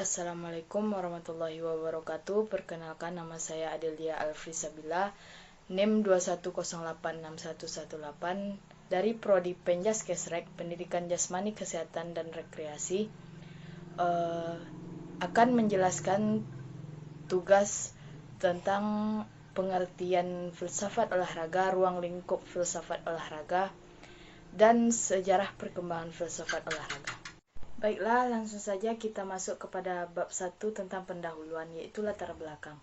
Assalamualaikum warahmatullahi wabarakatuh. Perkenalkan, nama saya Adelia Alfrisabila, NIM 210861118 dari Prodi Penjas Kesrek, Pendidikan Jasmani Kesehatan dan Rekreasi. Akan menjelaskan tugas tentang pengertian filsafat olahraga, ruang lingkup filsafat olahraga, dan sejarah perkembangan filsafat olahraga. Baiklah, langsung saja kita masuk kepada bab 1 tentang pendahuluan, yaitu latar belakang.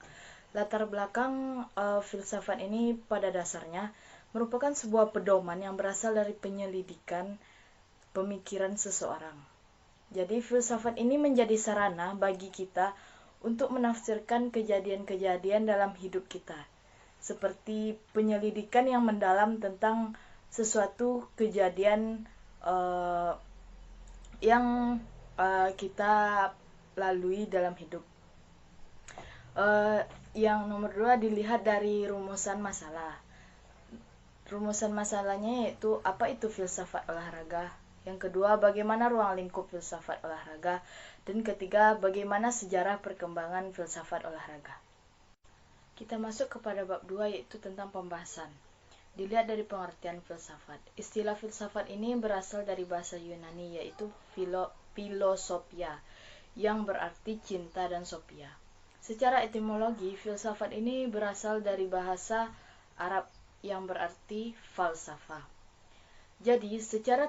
Latar belakang filsafat ini pada dasarnya merupakan sebuah pedoman yang berasal dari penyelidikan pemikiran seseorang. Jadi filsafat ini menjadi sarana bagi kita untuk menafsirkan kejadian-kejadian dalam hidup kita, seperti penyelidikan yang mendalam tentang sesuatu kejadian yang kita lalui dalam hidup. Yang nomor 2 dilihat dari rumusan masalah. Rumusan masalahnya yaitu apa itu filsafat olahraga. Yang kedua, bagaimana ruang lingkup filsafat olahraga. Dan ketiga, bagaimana sejarah perkembangan filsafat olahraga. Kita masuk kepada bab 2, yaitu tentang pembahasan. Dilihat dari pengertian filsafat. Istilah filsafat ini berasal dari bahasa Yunani, yaitu philosophia, yang berarti cinta dan sophia. Secara etimologi, filsafat ini berasal dari bahasa Arab yang berarti falsafah. Jadi, secara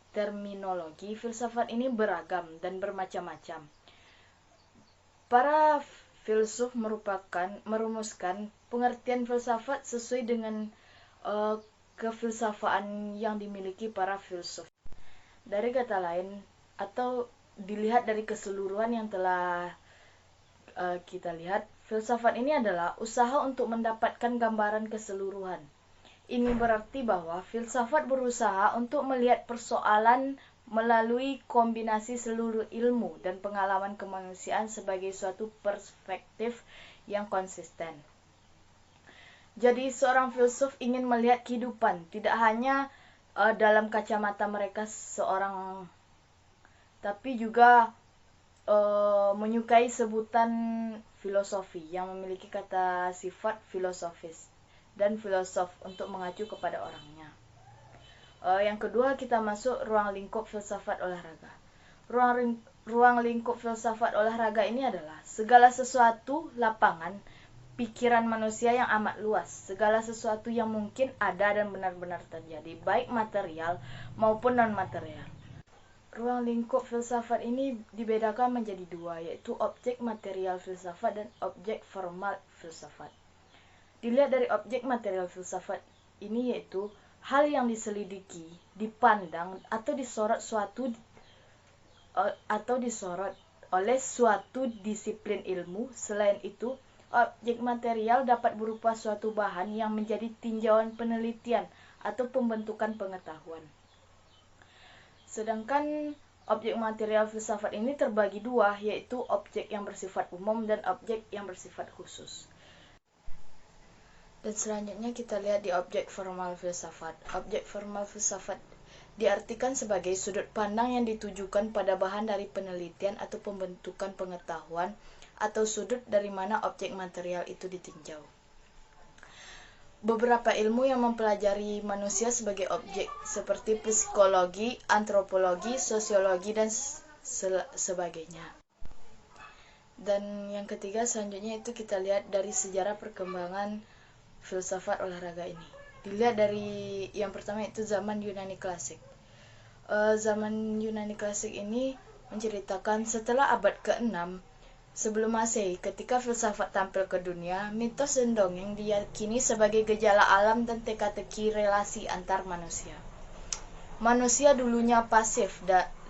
terminologi, filsafat ini beragam dan bermacam-macam. Para filsuf merumuskan pengertian filsafat sesuai dengan kefilsafaan yang dimiliki para filsuf. Dari kata lain, atau dilihat dari keseluruhan yang telah kita lihat, filsafat ini adalah usaha untuk mendapatkan gambaran keseluruhan. Ini berarti bahwa filsafat berusaha untuk melihat persoalan melalui kombinasi seluruh ilmu dan pengalaman kemanusiaan sebagai suatu perspektif yang konsisten. Jadi seorang filsuf ingin melihat kehidupan tidak hanya dalam kacamata mereka seorang, tapi juga menyukai sebutan filosofi yang memiliki kata sifat filosofis dan filosof untuk mengacu kepada orangnya. Yang kedua, kita masuk ruang lingkup filsafat olahraga. Ruang lingkup filsafat olahraga ini adalah segala sesuatu lapangan pikiran manusia yang amat luas, segala sesuatu yang mungkin ada dan benar-benar terjadi, baik material maupun non-material. Ruang lingkup filsafat ini dibedakan menjadi dua, yaitu objek material filsafat dan objek formal filsafat. Dilihat dari objek material filsafat ini yaitu hal yang diselidiki, dipandang atau disorot oleh suatu disiplin ilmu. Selain itu, objek material dapat berupa suatu bahan yang menjadi tinjauan penelitian atau pembentukan pengetahuan. Sedangkan objek material filsafat ini terbagi dua, yaitu objek yang bersifat umum dan objek yang bersifat khusus. Dan selanjutnya kita lihat di objek formal filsafat. Objek formal filsafat diartikan sebagai sudut pandang yang ditujukan pada bahan dari penelitian atau pembentukan pengetahuan, atau sudut dari mana objek material itu ditinjau. Beberapa ilmu yang mempelajari manusia sebagai objek, seperti psikologi, antropologi, sosiologi, dan sebagainya. Dan yang ketiga selanjutnya itu kita lihat dari sejarah perkembangan filsafat olahraga ini. Dilihat dari yang pertama itu zaman Yunani klasik. Zaman Yunani klasik ini menceritakan setelah abad ke-6 sebelum Masehi, ketika filsafat tampil ke dunia, mitos dan dongeng diyakini sebagai gejala alam dan teka-teki relasi antar manusia. Manusia dulunya pasif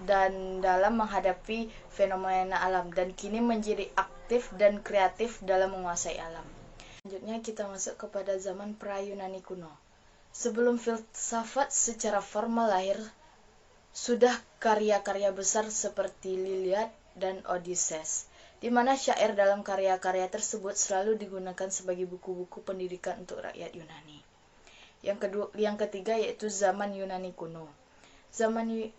dan dalam menghadapi fenomena alam, dan kini menjadi aktif dan kreatif dalam menguasai alam. Selanjutnya kita masuk kepada zaman pra-Yunani kuno. Sebelum filsafat secara formal lahir, sudah karya-karya besar seperti Iliad dan Odysseus, di mana syair dalam karya-karya tersebut selalu digunakan sebagai buku-buku pendidikan untuk rakyat Yunani. Yang ketiga yaitu zaman Yunani kuno.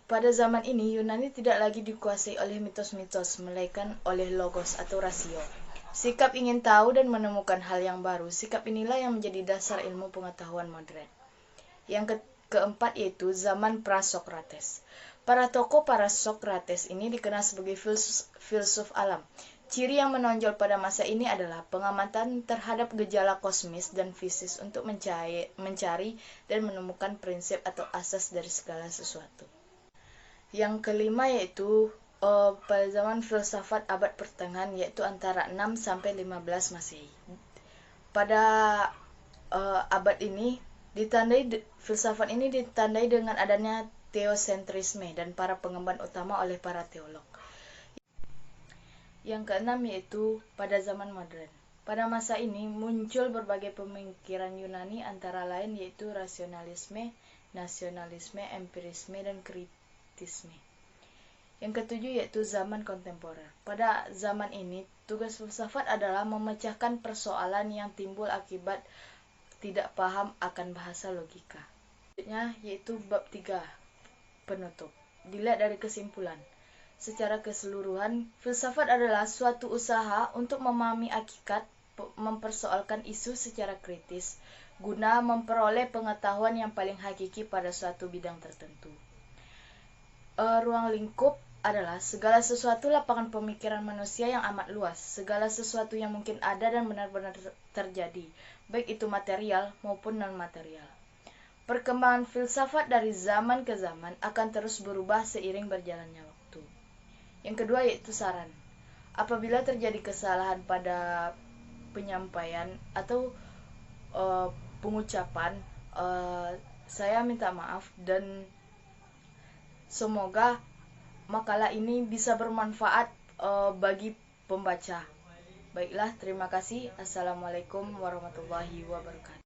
Pada zaman ini, Yunani tidak lagi dikuasai oleh mitos-mitos, melainkan oleh logos atau rasio. Sikap ingin tahu dan menemukan hal yang baru, sikap inilah yang menjadi dasar ilmu pengetahuan modern. Yang keempat yaitu zaman pra-Sokrates. Para tokoh para-Sokrates ini dikenal sebagai filsuf alam. Ciri yang menonjol pada masa ini adalah pengamatan terhadap gejala kosmis dan fisis untuk mencari dan menemukan prinsip atau asas dari segala sesuatu. Yang kelima yaitu pada zaman filsafat abad pertengahan, yaitu antara 6 sampai 15 Masehi. Pada abad ini filsafat ini ditandai dengan adanya teosentrisme dan para pengemban utama oleh para teolog. Yang keenam yaitu pada zaman modern. Pada masa ini muncul berbagai pemikiran Yunani, antara lain yaitu rasionalisme, nasionalisme, empirisme, dan kritisme. Yang ketujuh yaitu zaman kontemporer. Pada zaman ini, tugas filsafat adalah memecahkan persoalan yang timbul akibat tidak paham akan bahasa logika. Selanjutnya yaitu bab 3, penutup. Dilihat dari kesimpulan. Secara keseluruhan, filsafat adalah suatu usaha untuk memahami hakikat, mempersoalkan isu secara kritis, guna memperoleh pengetahuan yang paling hakiki pada suatu bidang tertentu. Ruang lingkup adalah segala sesuatu lapangan pemikiran manusia yang amat luas, segala sesuatu yang mungkin ada dan benar-benar terjadi, baik itu material maupun non-material. Perkembangan filsafat dari zaman ke zaman akan terus berubah seiring berjalannya waktu. Yang kedua yaitu saran. Apabila terjadi kesalahan pada penyampaian atau pengucapan, saya minta maaf dan semoga makalah ini bisa bermanfaat bagi pembaca. Baiklah, terima kasih. Assalamualaikum warahmatullahi wabarakatuh.